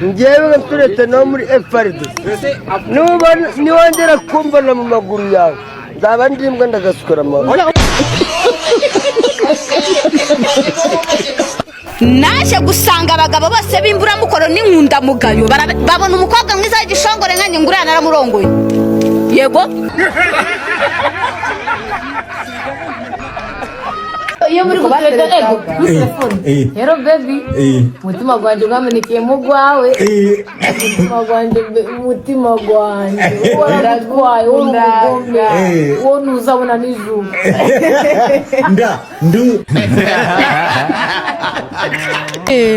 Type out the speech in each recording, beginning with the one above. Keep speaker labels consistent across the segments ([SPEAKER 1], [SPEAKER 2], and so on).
[SPEAKER 1] Njyewe turete no muri FRD. Niwongera kumbona mu maguru yawe. Nzaba ndimbwa ndagasukura amaguru.
[SPEAKER 2] Naje gusanga abagabo bose bimbura mukoro n'inkunda mugayo babona umukobwa mwiza y'igishongore nkanye ngurana naramurongoye. Yego.
[SPEAKER 3] Iyo muri kubatera ego telefone hero baby mutima gwanje ngamenekiye mu gwawe mutima gwanje waragwaye uragombe wonu uzabona nijuru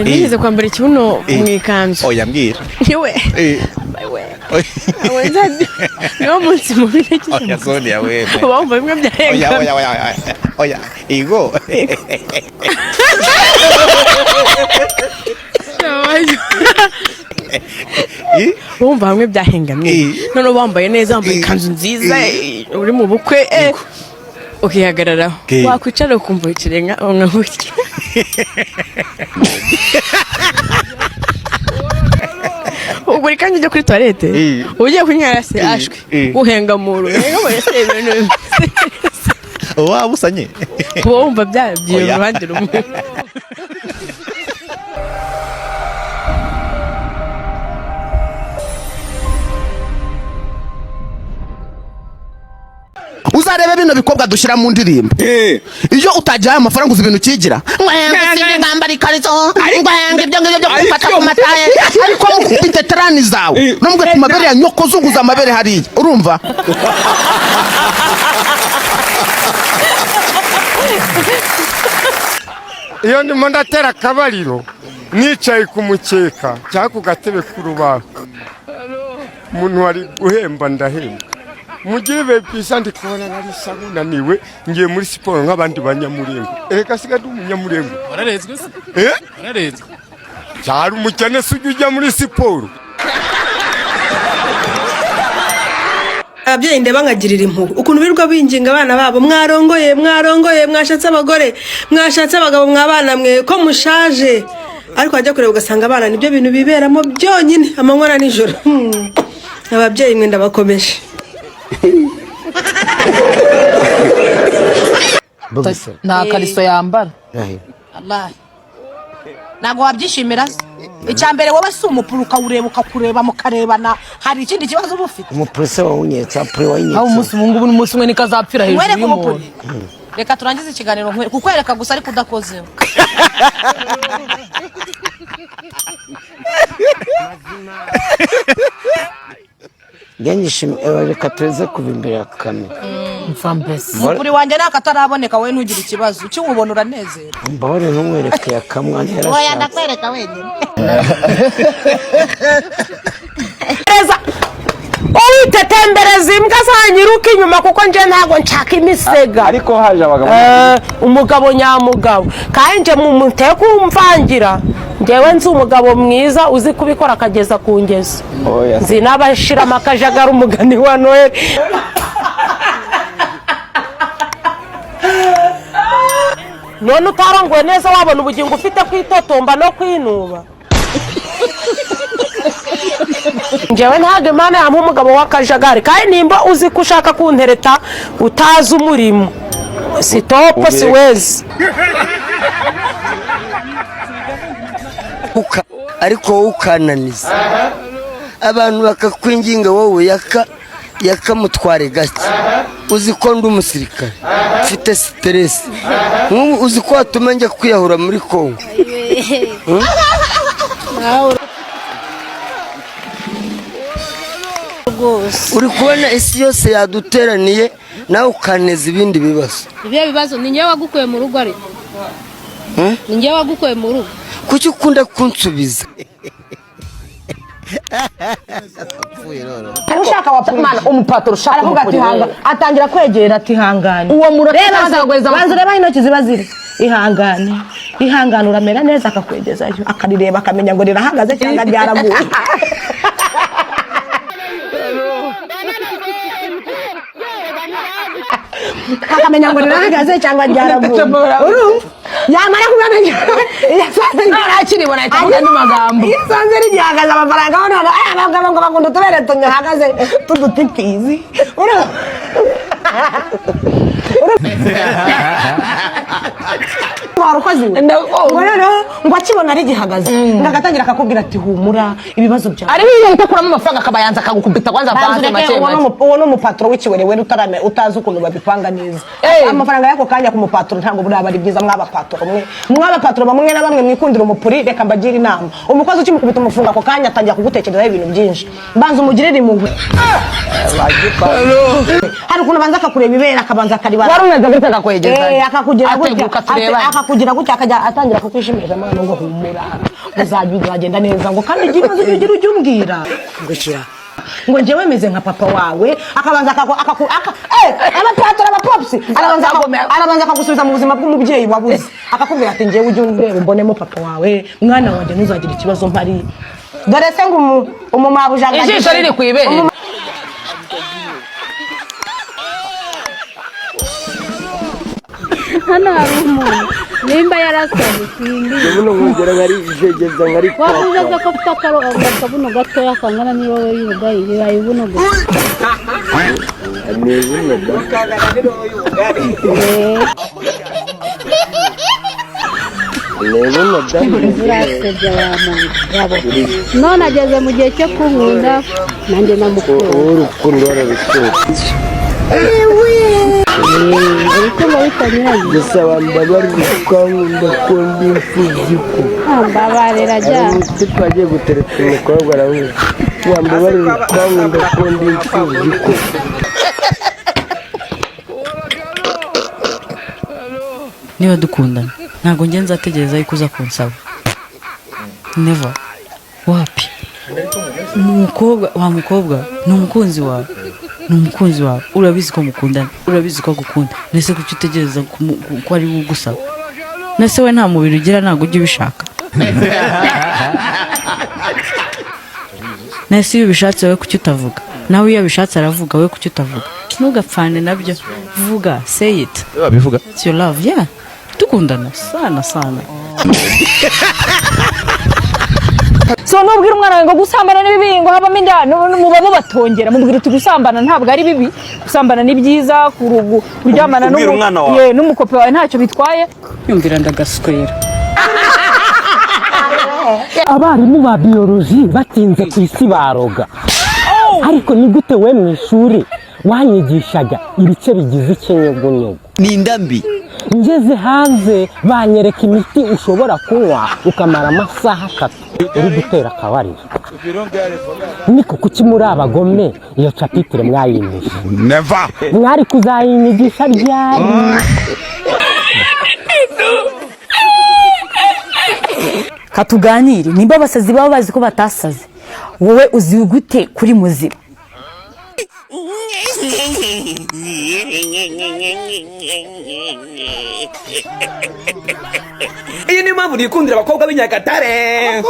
[SPEAKER 4] nigeze kwambara ikibuno mwikanzu
[SPEAKER 5] oya mbwira
[SPEAKER 4] niwe niwo munsi mubi nagize
[SPEAKER 5] oya Sonia wewe
[SPEAKER 4] bumva bimwe byarenga
[SPEAKER 5] oya igo
[SPEAKER 4] bumva hamwe byahengamye none bambaye neza bambaye ikanzu nziza uri mu bukwe ukihagararaho wakwicara ukumva ikirenga nka gutya ubwo uri kandi ujya kuri toilette ugiye kunyara se ashwe uhengamura
[SPEAKER 5] waba usanye
[SPEAKER 4] wumva byabyiye uruhande rumwe
[SPEAKER 6] uzarebe bino bikobwa dushira mu ndirimbo iyo utajaye amafaranga uzi ibintu kigira ngamba rikarizo ngwanga ibyo ngibyo gufata ku mataye ariko mukubite terani zawe no mugati mabere ya nyoko zunguza amabere hariya urumva
[SPEAKER 1] iyo ndimo ndatera akabariro nicaye ku mukeka cyangwa ku gatebe k'urubaho umuntu wari guhemba ndahemba mugibe pisa ndi kubona nari sabunaniwe ngiye muri siporo nk'abandi banyamurengo reka siga ndi umunyamurengo
[SPEAKER 7] wararezwe se wararezwe
[SPEAKER 1] cyari umukene sujya muri siporo
[SPEAKER 8] ababyeyi ndeba nkagirira impuhwe ukuntu birirwa binginga abana babo mwarongoye mwashatse abagore mwashatse abagabo mwabana mwe ko mushaje ariko ajya kureba ugasanga abana nibyo bintu biberamo byonyine amanywa na nijoro ababyeyi mwe ndabakomeje
[SPEAKER 3] nta kariso yambara
[SPEAKER 9] ntabwo wabyishimira icyambere wowe si umupuru ukawureba ukakureba mukarebana hari ikindi kibazo uba ufite
[SPEAKER 1] umupolisi wawunyetsa pure wayinyetsa
[SPEAKER 3] aho umunsi ubungubu n'umunsi umwe nikazapfira hejuru y'umuntu
[SPEAKER 9] reka turangize ikiganiro kukwereka gusa ariko udakozeho
[SPEAKER 1] reka tuze kuva imbere ya kamera
[SPEAKER 9] umukuri wanjye nako ataraboneka wowe ntugire ikibazo ukiwubona uranezera
[SPEAKER 1] mbahore ntumwereke ya kamwa
[SPEAKER 9] oya ndakwereka wenyine
[SPEAKER 8] Uwitetembereza imbwa zanyiruka inyuma kuko nje ntago nshaka imisega
[SPEAKER 10] ariko haje abagabo
[SPEAKER 8] umugabo nyamugabo kanje mu muteko umvangira ngewe nzi umugabo mwiza uzi kubikora akageza ku ngezo nzi n'abashira amakajagara umugani wa Noel none utarongoye neza wabona ubugingo ufite kwitotomba no kwinuba ngewe ntabwo Imana yampa umugabo w'akajagari kandi nimba uzi ko ushaka kuntereta utazi umurimo sitopo siwezi
[SPEAKER 1] ariko wowe ukananiza abantu bakakwinginga wowe yakamutware gake uzi ko ndi umusirikare mfite stress uzi ko watuma njya kwiyahura muri Kongo uri kubona isi yose yaduteraniye nawe ukaneza ibindi bibazo
[SPEAKER 3] ibyo bibazo ni ngewe wagukuye mu rugo ariko ni ngewe wagukuye mu rugo
[SPEAKER 1] kuki ukunda kunsubiza
[SPEAKER 8] ushaka wapimana umupatoro ushaka aravuga ati hanga atangira kwegera ati hangane uwo mureba azagweza banze reba intoki ziba ziri ihangane uramera neza akakwegezayo akarireba akamenya ngo rirahagaze cyangwa ryaraguye akamenya ngo rirahagaze cyangwa ryaraguye
[SPEAKER 9] yamara kumenya
[SPEAKER 4] ntarakiri bona itavuga n'amagambo
[SPEAKER 9] yasanze rigihagaze amafaranga none abagabo ngo bakunda tubere tunyahagaze tudutikizi warukoze ngo akibona ari gihagaze ndagatangira akakubwira ati humura ibibazo byawe
[SPEAKER 4] ari yita kuramo amafaranga akabayanza akagukubita kwanza avanze make
[SPEAKER 9] uwo no mupatro w'ikiwerewe utarame utazi ukuntu babipanga neza amafaranga yako kanya ku mupatro ntabwo buraba ari byiza mwaba patro bamwe na bamwe mwikundira umupuri reka mbagira inama umukozi ukimukubita umufunga ako kanya atangira kugutekerezaho ibintu byinshi banza umugirire impuhwe hari ukuntu banza akakureba ibera akabanza akaribara
[SPEAKER 4] warumeze gute akakwegeza
[SPEAKER 9] akakugira gutya akajya atangira kukwishimira mwana ngo humura uzagenda neza ngo kandi igibazo ugira ujye umbwira ngo njyewe meze nka papa wawe akabanza abapatara abapopsi arabanza akagusubiza mu buzima bw'umubyeyi wabuze akakubwira ati njyewe ujye ureba umbonemo papa wawe mwana wanjye ntuzagira ikibazo mpari dore se ngo umumabujanga
[SPEAKER 4] ijisho riri ku ibere
[SPEAKER 10] hano hari umuntu nimba yarasaze sindi
[SPEAKER 1] ubuno nkugera ngari jegeza ngari
[SPEAKER 10] wavuze ko afite akabuno gatoya kangana n'irowe y'ubugari birayi buno gusa none ageze mu gihe cyo kunkunda nanjye namukunda
[SPEAKER 1] urukundo rurabishoboye
[SPEAKER 10] urukundo bitanyuranye
[SPEAKER 1] gusaba mbabarira ukankunda ko ndi imfubyi ko
[SPEAKER 10] mbabarira jya
[SPEAKER 1] twagiye gutereka umukobwa aravuga mbabarira ukankunda ko ndi imfubyi ko
[SPEAKER 11] niba dukundana ntabwo njye nzategereza yuko uza kunsaba never wapi wa mukobwa ni umukunzi wawe urabizi ko mukundana urabizi ko agukunda nese kuki utegereza ko ari we ugusaba nese we nta mubiri ugira ntabwo ujya ubishaka nese iyo ubishatse we kuki utavuga nawe iyo abishatse aravuga we kuki utavuga ntugapfane nabyo vuga say it
[SPEAKER 5] babivuga
[SPEAKER 11] it's your love yeah dukundana sana
[SPEAKER 3] so nubwira umwana wawe ngo gusambana ni bibi ngo habamo inda mubabo batongera mubwira uti gusambana ntabwo ari bibi gusambana ni byiza kuryamana n'umukope wawe ntacyo bitwaye
[SPEAKER 11] yumvira ndagaswera
[SPEAKER 12] abarimu ba biyoloji batinze ku isi baroga ariko ni gute we mu ishuri wanyigishaga ibice bigize ikinyugunyugu
[SPEAKER 5] ni indambi
[SPEAKER 12] ngeze hanze banyereka imiti ushobora kunywa ukamara amasaha 3 uri gutera akabariro niko kuki muri abagome iyo capitire mwayimisha
[SPEAKER 5] never
[SPEAKER 12] mwari kuzayinyigisha ryari
[SPEAKER 3] katuganire nimba abasazi baba bazi ko batasaze wowe uzi gute kuri muzima
[SPEAKER 6] iyi ni mpamvu nikundira abakobwa b'Inyagatare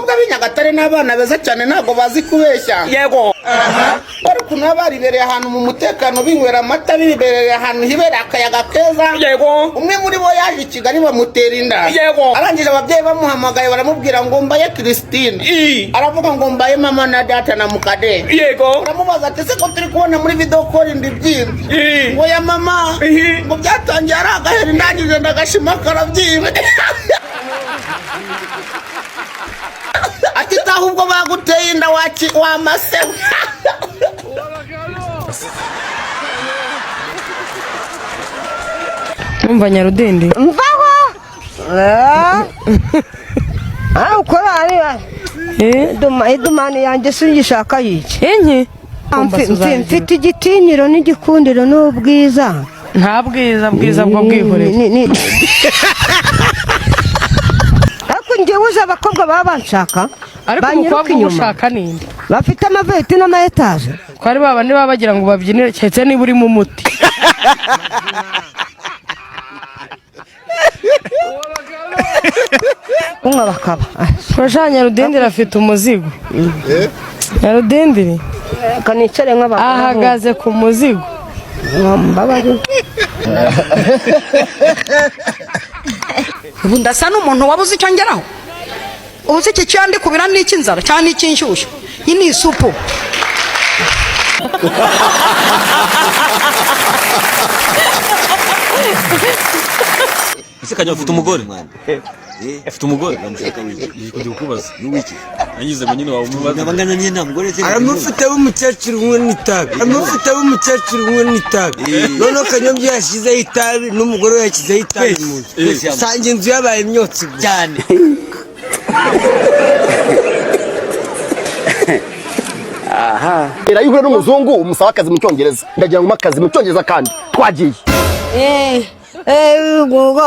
[SPEAKER 6] n'abana beza cyane ntabwo bazi kubeshya yego bari kuna baribereye ahantu mu mutekano binywera amata bibereye ahantu hibera akayaga keza yego umwe muri bo yaje i Kigali bamutera inda yego arangije ababyeyi bamuhamagaye baramubwira ngo mbaye Christine aravuga ngo mbaye mama na data na mukade yego aramubaza ati se ko turi kubona muri video call ndibyimba ngo ya mama ngo byatangiye ari agahera ndangije ndagashima karabyimba ati ahubwo baguteye inda wamase
[SPEAKER 4] umva Nyarudende
[SPEAKER 9] mvaho ukora ari idumani yanjye singishaka yiki
[SPEAKER 4] enye
[SPEAKER 9] mfite igitinyiro n'igikundiro n'ubwiza
[SPEAKER 4] nta bwiza bwo bwihoreye
[SPEAKER 9] ariko njyewe uzi abakobwa baba banshaka
[SPEAKER 4] ariko umukobwa ushaka ninde
[SPEAKER 9] bafite amaveti n'amayetaje
[SPEAKER 4] ko ari baba niba bagira ngo babyinire cyetse niba uri mu muti
[SPEAKER 9] umwe bakaba
[SPEAKER 4] Fasha Nyarudendere afite umuzigo Nyarudendere
[SPEAKER 9] kanicare nk'abagabo
[SPEAKER 4] ahagaze ku muzigo
[SPEAKER 9] mbabari
[SPEAKER 13] ubu ndasa n'umuntu wabuze icyo ngeraho ubuze iki cyandi kubira n'iki nzara cyane iki nshyushyu iyi ni isupu
[SPEAKER 14] ese kanya ufite umugore afite umugore kujya kubaza n'uwiki nanyize ngo nyine wawe umubaza abangana nyine nta mugore
[SPEAKER 15] aramufite w'umukecuru umwe n'itabi aramufite w'umukecuru umwe n'itabi noneho Kanyombya yashyizeho itabi n'umugore we yashyizeho itabi mu nzu usanga inzu yabaye imyotsi cyane
[SPEAKER 6] aha era yuhure n'umuzungu umusaba akazi mu cyongereza ndagira ngo makazi mu cyongereza kandi twagiye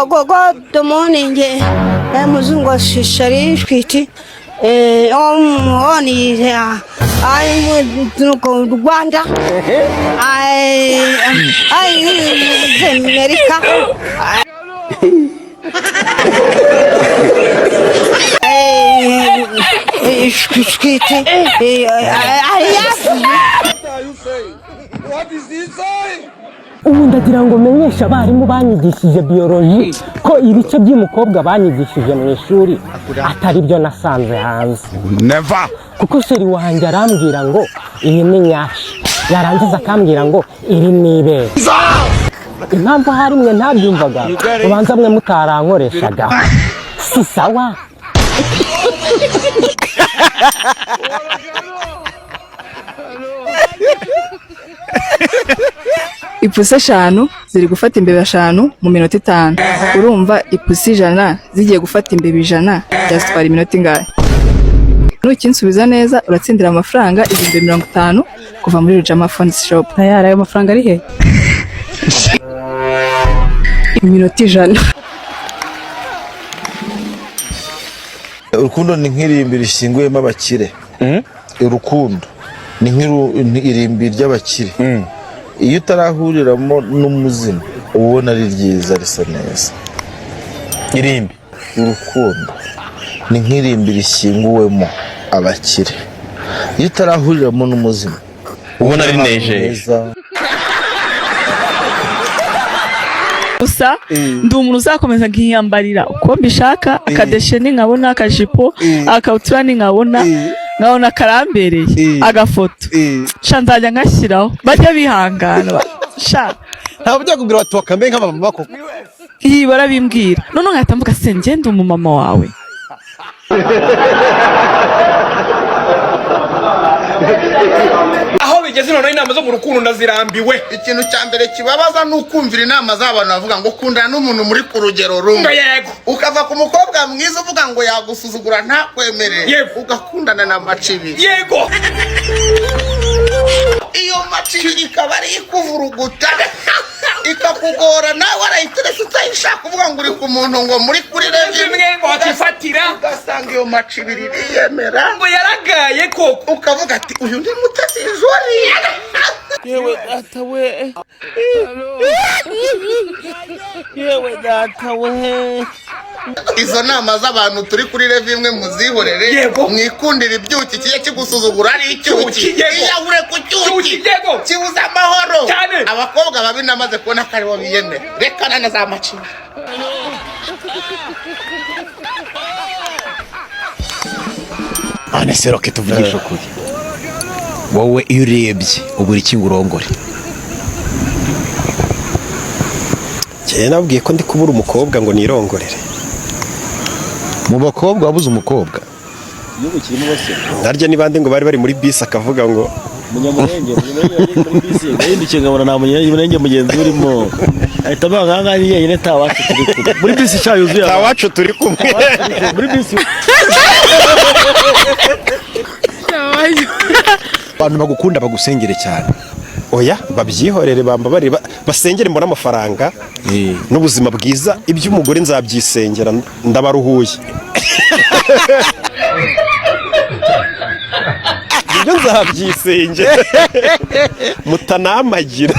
[SPEAKER 16] good morning muzungu ashishari twiti on is I'm to Rwanda I America
[SPEAKER 12] ubu ndagira ngo menyeshe abarimu banyigishije biyoloji ko ibice by'umukobwa banyigishije mu ishuri atari byo nasanze hanze
[SPEAKER 6] never
[SPEAKER 12] kuko seri wanjye arambwira ngo iyi ni nyashi yarangiza akambwira ngo iri ni ibere impamvu hari mwe ntabyumvaga ubanza mwe mutarankoreshaga si sawa
[SPEAKER 17] ipusi 5 ziri gufata imbeba 5 mu minota 5 urumva ipusi 100 zigiye gufata imbeba 100 byatwara iminota ingahe nukinsubiza neza uratsindira amafaranga 50 kuva muri Rujama Phones Shop tayari ayo mafaranga ari he iminota 100
[SPEAKER 18] urukundo ni nk'irimbi rishinguyemo abakire urukundo ni nk'irimbi ry'abakire iyo utarahuriramo n'umuzimu ubona ari ryiza risa neza irimbi urukundo ni nk'irimbi rishyinguwemo abakire iyo utarahuriramo n'umuzimu ubona ari nejeje
[SPEAKER 3] gusa ndi umuntu uzakomeza nkiyambarira uko mbishaka akadesheni nkabona akajipo akautura ni nkabona karambereye agafoto sha nzajya ngashyiraho bajya bihangana sha
[SPEAKER 5] ntabwo bajya kubwira bati wakameye nk'abamama koko
[SPEAKER 3] iyi barabimbwira none nkahita mvuga se ngende umumama wawe
[SPEAKER 19] aho bigeze none inama zo mu rukundo ndazirambiwe. Ikintu cya mbere kibabaza nukumvira inama z'abantu bavuga ngo kundana n'umuntu muri ku rugero rumwe. Yego. Ukava ku mukobwa mwiza uvuga ngo yagusuzugura ntakwemere. Yego. Ugakundana na macibi. Yego. Iyo macibi ikaba ari ikuvuruguta ikakugora nawe arayiteretse utayishaka kuvuga ngo uri ku muntu ngo muri kuri rimwe ngo akifatira ugasanga iyo macibi iriyemera ngo yaragaye koko ukavuga ati uyu ndi mutesi jori yewe data we yewe data we izo nama z'abantu turi kuri rev imwe muzihorere mwikundira ibyuki kiye kigusuzugura ari icyuki iyabure ku cyuki kibuza amahoro abakobwa babi namaze kubona ko aribo biyemera rekana na za macini
[SPEAKER 5] anesero ke tuvugisha ukuri wowe iyo urebye ubura iki ngurongore
[SPEAKER 20] cyane nabwiye ko ndi kubura umukobwa ngo nirongorere
[SPEAKER 5] mu bakobwa wabuze umukobwa
[SPEAKER 14] yuko kirimo bose
[SPEAKER 20] naryo nibande ngo bari bari muri bisi akavuga ngo
[SPEAKER 14] munyamurenge muri bisi yindi ngabona nta munyamurenge mugenzi urimo ahita banganga ari yenyine tawacu turi kumwe muri bisi cyayuzuye
[SPEAKER 20] tawacu turi kumwe
[SPEAKER 14] muri bisi
[SPEAKER 20] abantu bagukunda bagusengere cyane oya babyihorere bamba bari basengere mbona amafaranga n'ubuzima bwiza iby'umugore nzabyisengera ndabaruhuye ibyo nzabyisengera mutanamagira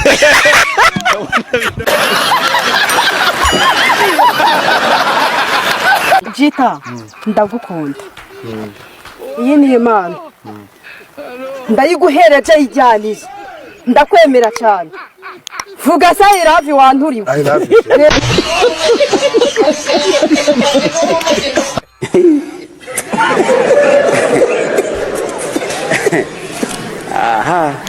[SPEAKER 21] Jita ndagukunda iyi ni Imana ndayiguhereje ijyaniye ndakwemera cyane vuga se I love you wanturiwe.
[SPEAKER 18] I love you.
[SPEAKER 21] Aha.